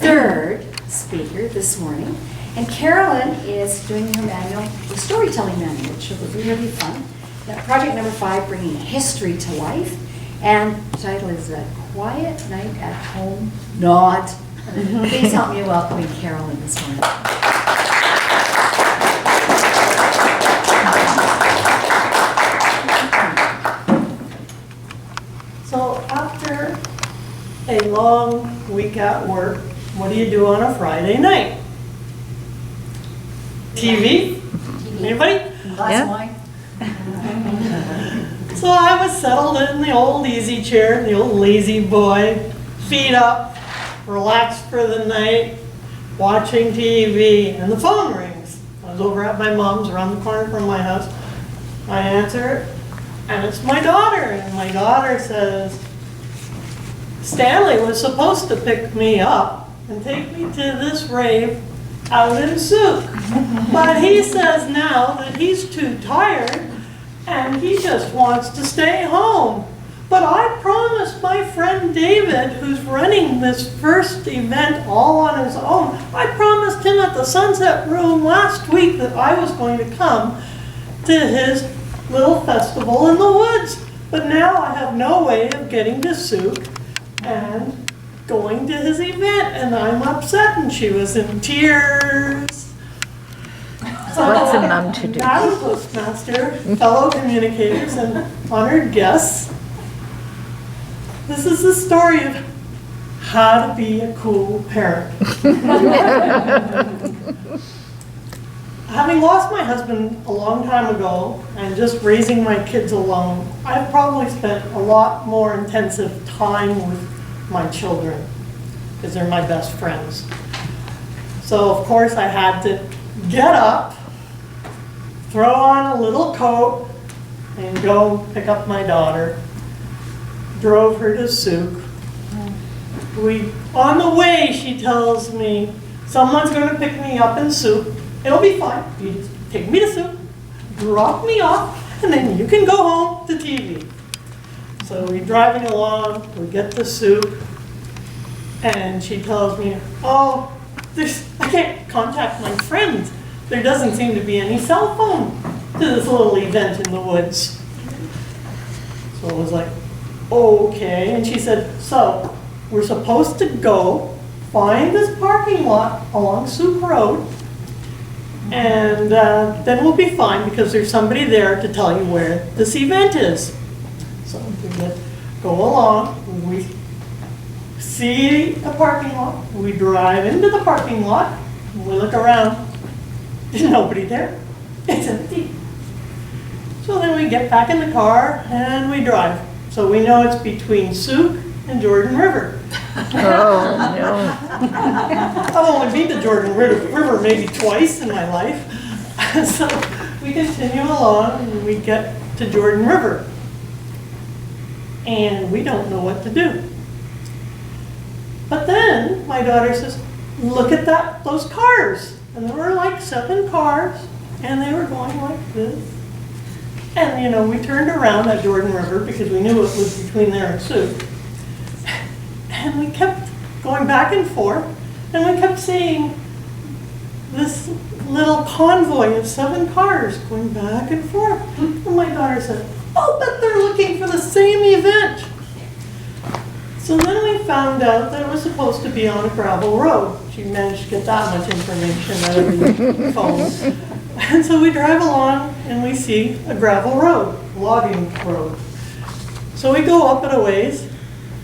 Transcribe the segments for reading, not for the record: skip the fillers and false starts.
third speaker this morning. And Carolyn is doing her manual, the storytelling manual, which will be really fun. Project number 5, bringing history to life. And the title is A Quiet Night at Home Not. Please help me welcoming Carolyn this morning. So after a long week at work, what do you do on a Friday night? TV? Anybody? Glass of wine. So I was settled in the old easy chair, the old lazy boy, feet up, relaxed for the night, watching TV, and the phone rings. I was over at my mom's around the corner from my house. I answer it, and it's my daughter, and my daughter says, Stanley was supposed to pick me up and take me to this rave out in Souk, but he says now that he's too tired and he just wants to stay home. But I promised my friend David, who's running this first event all on his own, I promised him at the Sunset Room last week that I was going to come to his little festival in the woods. But now I have no way of getting to Souk and going to his event, and I'm upset. And she was in tears. What's a mom to do? Madam Toastmaster, fellow communicators, and honored guests, this is the story of how to be a cool parent. Having lost my husband a long time ago and just raising my kids alone, I've probably spent a lot more intensive time with my children because they're my best friends. So of course I had to get up, throw on a little coat, and go pick up my daughter. Drove her to Souk. On the way, she tells me, someone's going to pick me up in Souk. It'll be fine. You just take me to Souk, drop me off, and then you can go home to TV. So we're driving along, we get to Souk, and she tells me, oh, I can't contact my friends. There doesn't seem to be any cell phone to this little event in the woods. So I was like, okay. And she said, so we're supposed to go find this parking lot along Souk Road, and then we'll be fine because there's somebody there to tell you where this event is. So we go along, we see a parking lot, we drive into the parking lot, we look around, there's nobody there, it's empty. So then we get back in the car and we drive. So we know it's between Souk and Jordan River. Oh, no. I've only been to Jordan River maybe twice in my life. So we continue along and we get to Jordan River. And we don't know what to do. But then my daughter says, look at those cars. And there were like 7 cars, and they were going like this. And we turned around at Jordan River because we knew it was between there and Souk. And we kept going back and forth, and we kept seeing this little convoy of 7 cars going back and forth. And my daughter said, oh, but they're looking for the same event. So then we found out that it was supposed to be on a gravel road. She managed to get that much information out of the phone. And so we drive along and we see a gravel road, logging road. So we go up it a ways,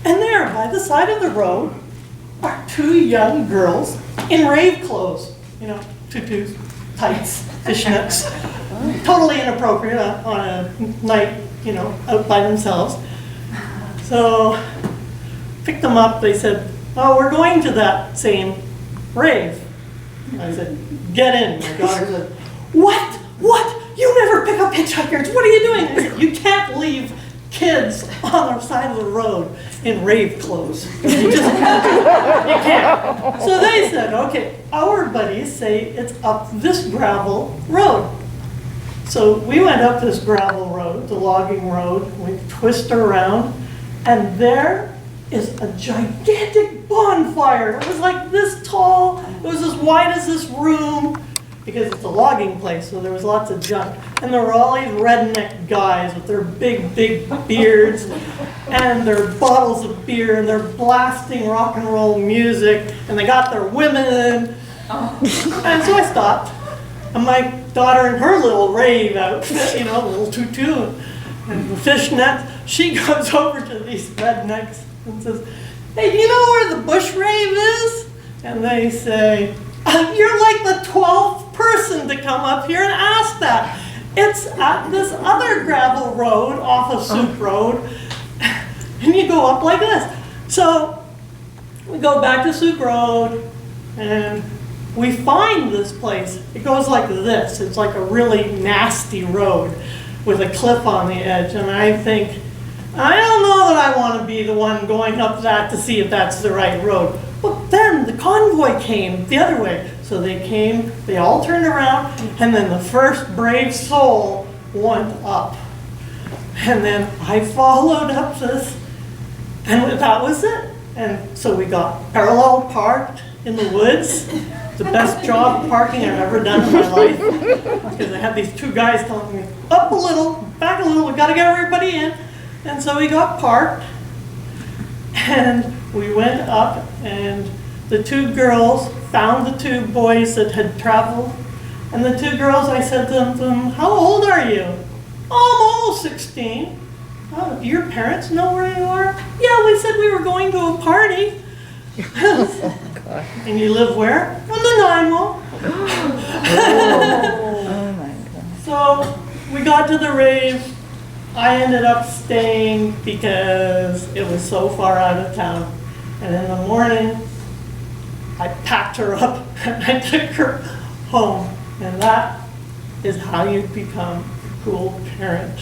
and there by the side of the road are 2 young girls in rave clothes. Tutus, tights, fishnets. Totally inappropriate on a night, out by themselves. So picked them up, they said, oh, we're going to that same rave. I said, get in. My daughter said, what? You never pick up hitchhikers. What are you doing? I said, you can't leave kids on the side of the road in rave clothes. You can't. So they said, okay, our buddies say it's up this gravel road. So we went up this gravel road, the logging road, we twist around, and there is a gigantic bonfire. It was like this tall, it was as wide as this room, because it's a logging place, so there was lots of junk. And there were all these redneck guys with their big beards and their bottles of beer, and they're blasting rock and roll music, and they got their women in. And so I stopped, and my daughter in her little rave outfit, you know, little tutu and the fishnet, she goes over to these rednecks and says, "Hey, do you know where the bush rave is?" And they say, "You're like the 12th person to come up here and ask that. It's at this other gravel road off of Soup Road, and you go up like this." So we go back to Soup Road, and we find this place. It goes like this. It's like a really nasty road with a cliff on the edge, and I think, I don't know that I want to be the one going up that to see if that's the right road. But then the convoy came the other way. So they came, they all turned around, and then the first brave soul went up. And then I followed up this, and that was it. And so we got parallel parked in the woods. The best job parking I've ever done in my life. Because I had these two guys telling me, up a little, back a little, we gotta get everybody in. And so we got parked, and we went up, and the two girls found the two boys that had traveled. And the two girls, I said to them, "How old are you?" "Oh, I'm almost 16. "Oh, do your parents know where you are?" "Yeah, we said we were going to a party." "And you live where?" "On the Nanaimo." Oh my God. So we got to the rave. I ended up staying because it was so far out of town. And in the morning, I packed her up and I took her home. And that is how you become a cool parent.